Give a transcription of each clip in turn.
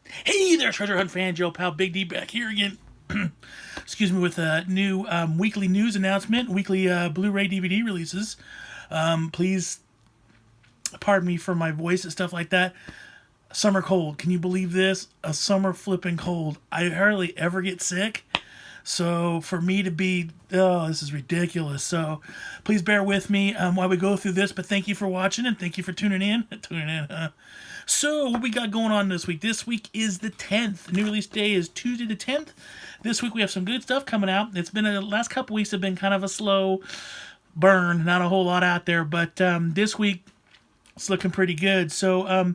Hey there, Treasure Hunt fan, Joe Pal, Big D back here again. Excuse me, with a new weekly news announcement, weekly Blu-ray DVD releases. Please pardon me for my voice and stuff like that. Summer cold. Can you believe this? A summer flipping cold. I hardly ever get sick. So for me to be, oh, this is ridiculous. So please bear with me while we go through this. But thank you for watching and thank you for tuning in. So what we got going on this week? This week is the 10th. New release day is Tuesday the 10th. This week we have some good stuff coming out. It's been the last couple weeks have been kind of a slow burn. Not a whole lot out there. But this week it's looking pretty good. So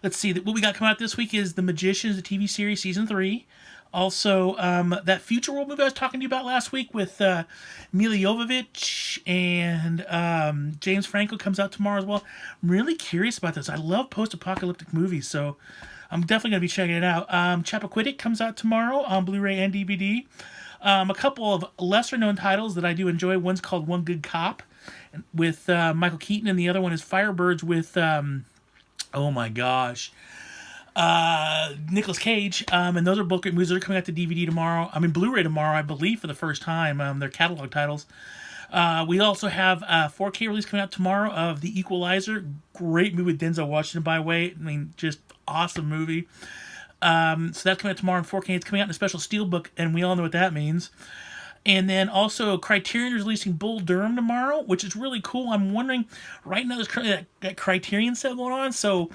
let's see. What we got coming out this week is The Magicians, the TV series, season 3. Also, that Future World movie I was talking to you about last week with Mila Jovovich and James Franco comes out tomorrow as well. I'm really curious about this. I love post-apocalyptic movies, so I'm definitely going to be checking it out. Chappaquiddick comes out tomorrow on Blu-ray and DVD. A couple of lesser-known titles that I do enjoy. One's called One Good Cop with Michael Keaton, and the other one is Firebirds with, oh my gosh, Nicolas Cage, and those are both great movies. They're coming out to DVD tomorrow. Blu-ray tomorrow, I believe, for the first time. They're catalog titles. We also have a 4K release coming out tomorrow of The Equalizer. Great movie with Denzel Washington, by the way. Just awesome movie. So that's coming out tomorrow in 4K. It's coming out in a special steelbook, and we all know what that means. And then also Criterion is releasing Bull Durham tomorrow, which is really cool. I'm wondering, right now there's currently that Criterion sale going on, so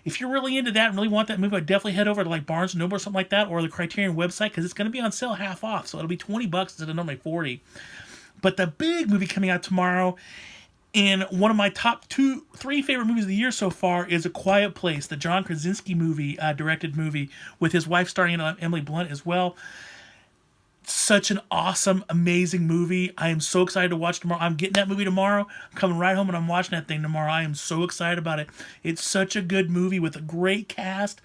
if you're really into that and really want that movie, I'd definitely head over to like Barnes & Noble or something like that, or the Criterion website, because it's going to be on sale half off, so it'll be $20 instead of normally $40. But the big movie coming out tomorrow, and one of my top 3 favorite movies of the year so far, is A Quiet Place, the John Krasinski movie, directed movie, with his wife starring in Emily Blunt as well. Such an awesome, amazing movie. I am so excited to watch tomorrow. I'm getting that movie tomorrow. I'm coming right home and I'm watching that thing tomorrow. I am so excited about it. It's such a good movie with a great cast.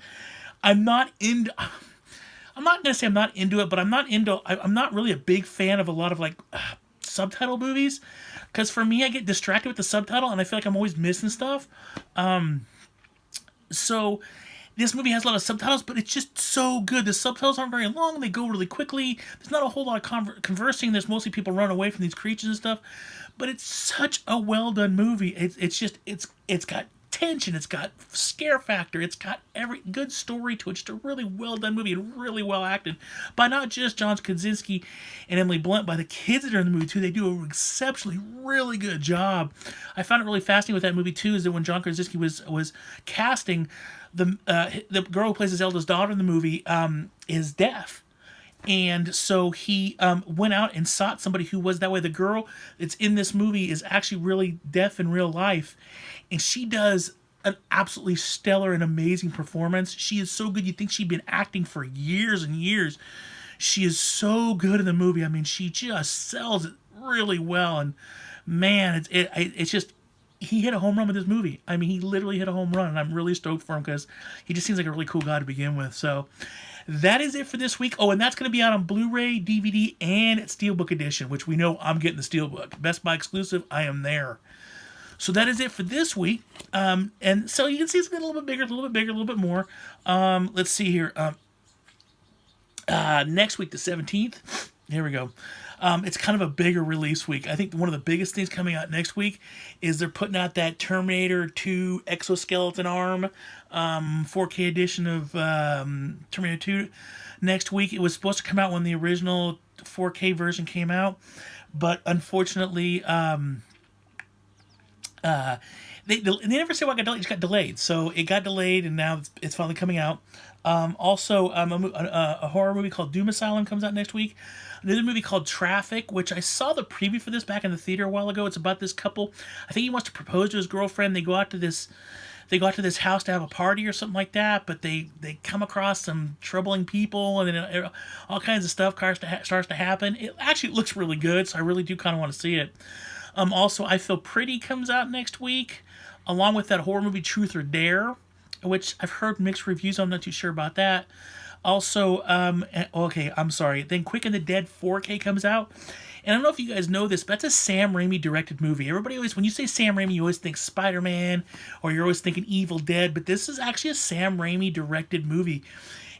I'm not going to say I'm not into it, but I'm not really a big fan of a lot of subtitle movies, because for me, I get distracted with the subtitle and I feel like I'm always missing stuff. So this movie has a lot of subtitles, but it's just so good. The subtitles aren't very long. They go really quickly. There's not a whole lot of conversing. There's mostly people running away from these creatures and stuff. But it's such a well-done movie. It's got tension. It's got scare factor. It's got every good story to it. Just a really well-done movie and really well acted by not just John Krasinski and Emily Blunt, by the kids that are in the movie too. They do an exceptionally really good job. I found it really fascinating with that movie too, is that when John Krasinski was casting, the girl who plays his eldest daughter in the movie is deaf. And so he went out and sought somebody who was that way. The girl that's in this movie is actually really deaf in real life. And she does an absolutely stellar and amazing performance. She is so good. You'd think she'd been acting for years and years. She is so good in the movie. She just sells it really well. And man, it's just, he hit a home run with this movie. He literally hit a home run, and I'm really stoked for him because he just seems like a really cool guy to begin with. So that is it for this week. Oh, and that's going to be out on Blu-ray, DVD, and Steelbook edition, which we know I'm getting the Steelbook. Best Buy exclusive, I am there. So that is it for this week. And so you can see it's getting a little bit bigger, a little bit more. Let's see here. Next week, the 17th. Here we go. It's kind of a bigger release week. I think one of the biggest things coming out next week is they're putting out that Terminator 2 exoskeleton arm 4K edition of Terminator 2 next week. It was supposed to come out when the original 4K version came out, but unfortunately they never say what got delayed. It just got delayed. So it got delayed, and now it's finally coming out. Also, a horror movie called Doom Asylum comes out next week. Another movie called Traffic, which I saw the preview for this back in the theater a while ago. It's about this couple. I think he wants to propose to his girlfriend. They go out to this house to have a party or something like that, but they come across some troubling people, and then all kinds of stuff starts to happen. It actually looks really good, so I really do kind of want to see it. Also, I Feel Pretty comes out next week, along with that horror movie Truth or Dare, which I've heard mixed reviews. I'm not too sure about that. Also, okay, I'm sorry. Then Quick and the Dead 4K comes out. And I don't know if you guys know this, but that's a Sam Raimi directed movie. Everybody always, when you say Sam Raimi, you always think Spider-Man, or you're always thinking Evil Dead, but this is actually a Sam Raimi directed movie.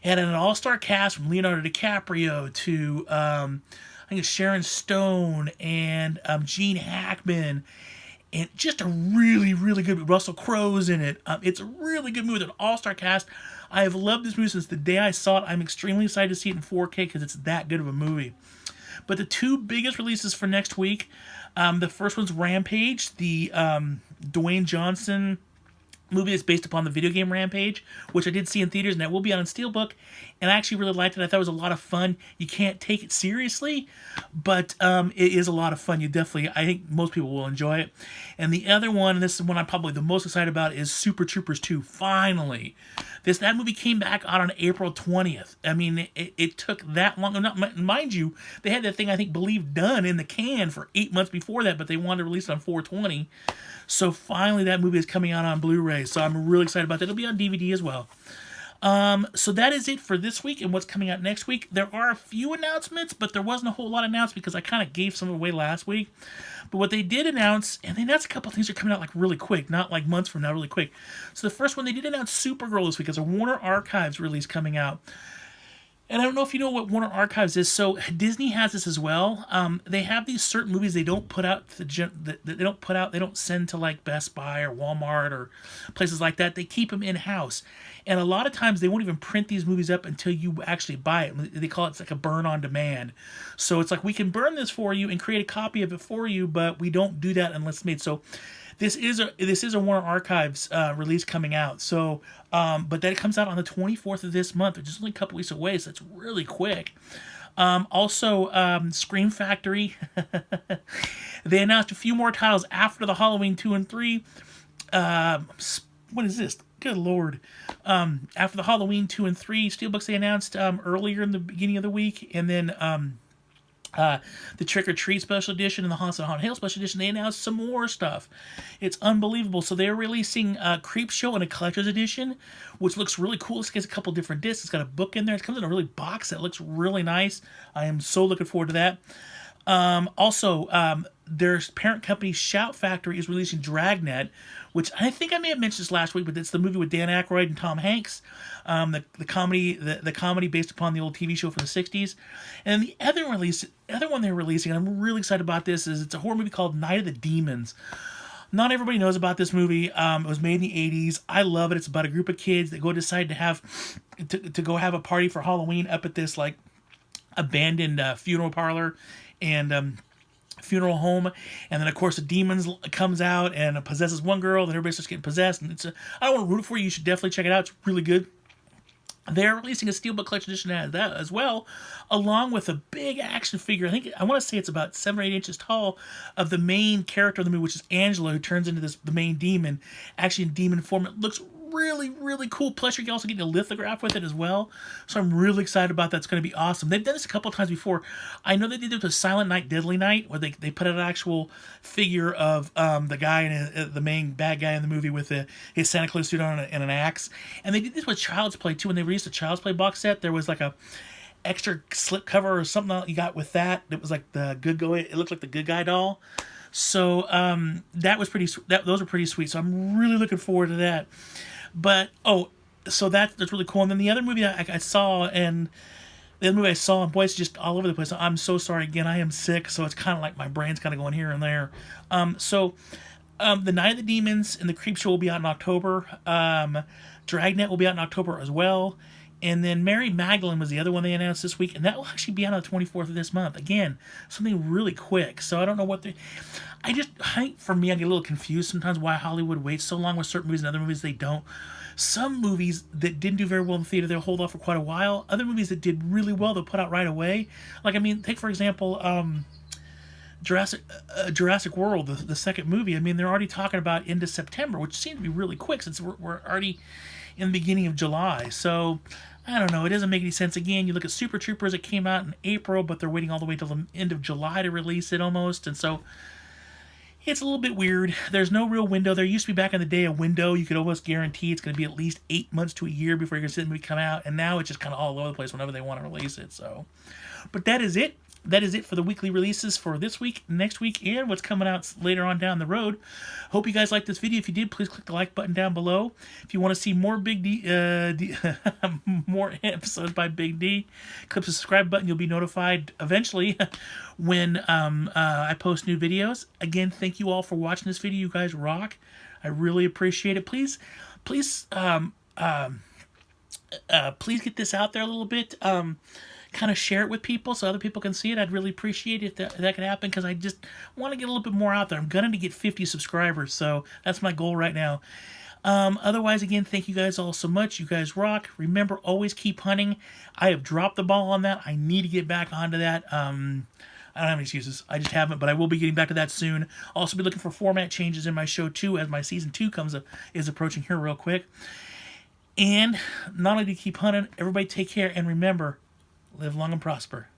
Had an all-star cast from Leonardo DiCaprio to I think it's Sharon Stone and Gene Hackman, and just a really, really good. Russell Crowe's in it. It's a really good movie with an all-star cast. I have loved this movie since the day I saw it. I'm extremely excited to see it in 4K because it's that good of a movie. But the two biggest releases for next week, the first one's Rampage, the Dwayne Johnson movie that's based upon the video game Rampage, which I did see in theaters, and that will be on Steelbook, and I actually really liked it. I thought it was a lot of fun. You can't take it seriously, but it is a lot of fun. I think most people will enjoy it. And the other one, and this is one I'm probably the most excited about, is Super Troopers 2. Finally, that movie came back out on April 20th. I mean, it took that long. Not, mind you, they had that thing, I think, done in the can for 8 months before that, but they wanted to release it on 4/20. So finally, that movie is coming out on Blu-ray. So I'm really excited about that. It'll be on DVD as well. So that is it for this week and what's coming out next week. There are a few announcements, but there wasn't a whole lot announced because I kind of gave some away last week. But what they did announce, and they announced a couple of things that are coming out like really quick, not like months from now, really quick. So the first one, they did announce Supergirl this week as a Warner Archives release coming out. And I don't know if you know what Warner Archives is. So Disney has this as well. They have these certain movies they don't put out. They don't send to like Best Buy or Walmart or places like that. They keep them in house. And a lot of times they won't even print these movies up until you actually buy it. They call it like a burn on demand. So it's like, we can burn this for you and create a copy of it for you, but we don't do that unless it's made. So this is a Warner Archives release coming out. So, but that comes out on the 24th of this month, which is only a couple weeks away. So it's really quick. Also, Scream Factory. They announced a few more titles after the Halloween 2 and 3. What is this? Good Lord. After the Halloween 2 and 3 Steelbooks they announced earlier in the beginning of the week, and then the Trick or Treat Special Edition and the Haunted Hill Special Edition, they announced some more stuff. It's unbelievable. So they're releasing Creepshow in a collector's edition, which looks really cool. It gets a couple different discs. It's got a book in there. It comes in a really box that looks really nice. I am so looking forward to that. Also, their parent company Shout Factory is releasing Dragnet, which I think I may have mentioned this last week, but it's the movie with Dan Aykroyd and Tom Hanks, the comedy based upon the old TV show from the 60s. And the other one they're releasing, and I'm really excited about this, is it's a horror movie called Night of the Demons. Not everybody knows about this movie. It was made in the 80s. I love it. It's about a group of kids that decide to go have a party for Halloween up at this like abandoned funeral parlor and funeral home, and then of course the demons comes out and possesses one girl, then everybody starts getting possessed, and I don't want to root it for you. You should definitely check it out. It's really good. They're releasing a Steelbook collection edition of that as well, along with a big action figure. I want to say it's about 7 or 8 inches tall, of the main character of the movie, which is Angela, who turns into the main demon, actually in demon form. It looks really, really cool. Plus, you can also get a lithograph with it as well. So I'm really excited about that. It's going to be awesome. They've done this a couple of times before. I know they did it with Silent Night, Deadly Night, where they put out an actual figure of the guy and the main bad guy in the movie with his Santa Claus suit on and an axe. And they did this with Child's Play too. When they released the Child's Play box set, there was like a extra slip cover or something you got with that. It was like the good guy. It looked like the good guy doll. So that was pretty. Those were pretty sweet. So I'm really looking forward to that. But, so that's really cool. And then the other movie I saw, and boy, it's just all over the place. I'm so sorry. Again, I am sick, so it's kind of like my brain's kind of going here and there. The Night of the Demons and the Creepshow will be out in October. Dragnet will be out in October as well. And then Mary Magdalene was the other one they announced this week, and that will actually be out on the 24th of this month. Again, something really quick. So I don't know what for me, I get a little confused sometimes why Hollywood waits so long with certain movies and other movies they don't. Some movies that didn't do very well in the theater, they'll hold off for quite a while. Other movies that did really well, they'll put out right away. Like, take for example, Jurassic World, the second movie. They're already talking about into September, which seems to be really quick since we're already in the beginning of July. So I don't know. It doesn't make any sense. Again, you look at Super Troopers. It came out in April, but they're waiting all the way till the end of July to release it almost. And so it's a little bit weird. There's no real window. There used to be back in the day a window. You could almost guarantee it's going to be at least 8 months to a year before you're going to see the movie come out. And now it's just kind of all over the place whenever they want to release it. So, but that is it that is it for the weekly releases for this week, next week, and what's coming out later on down the road. Hope you guys liked this video. If you did, please click the like button down below. If you want to see more more episodes by Big D, click the subscribe button. You'll be notified eventually when I post new videos. Again, thank you all for watching this video. You guys rock. I really appreciate it. Please please get this out there a little bit. Kind of share it with people so other people can see it. I'd really appreciate it if that could happen, because I just want to get a little bit more out there. I'm gunning to get 50 subscribers, so that's my goal right now. Otherwise, again, thank you guys all so much. You guys rock. Remember, always keep hunting. I have dropped the ball on that. I need to get back onto that. I don't have any excuses. I just haven't, but I will be getting back to that soon. I'll also be looking for format changes in my show, too, as my Season 2 is approaching here real quick. And not only to keep hunting, everybody take care, and remember, live long and prosper.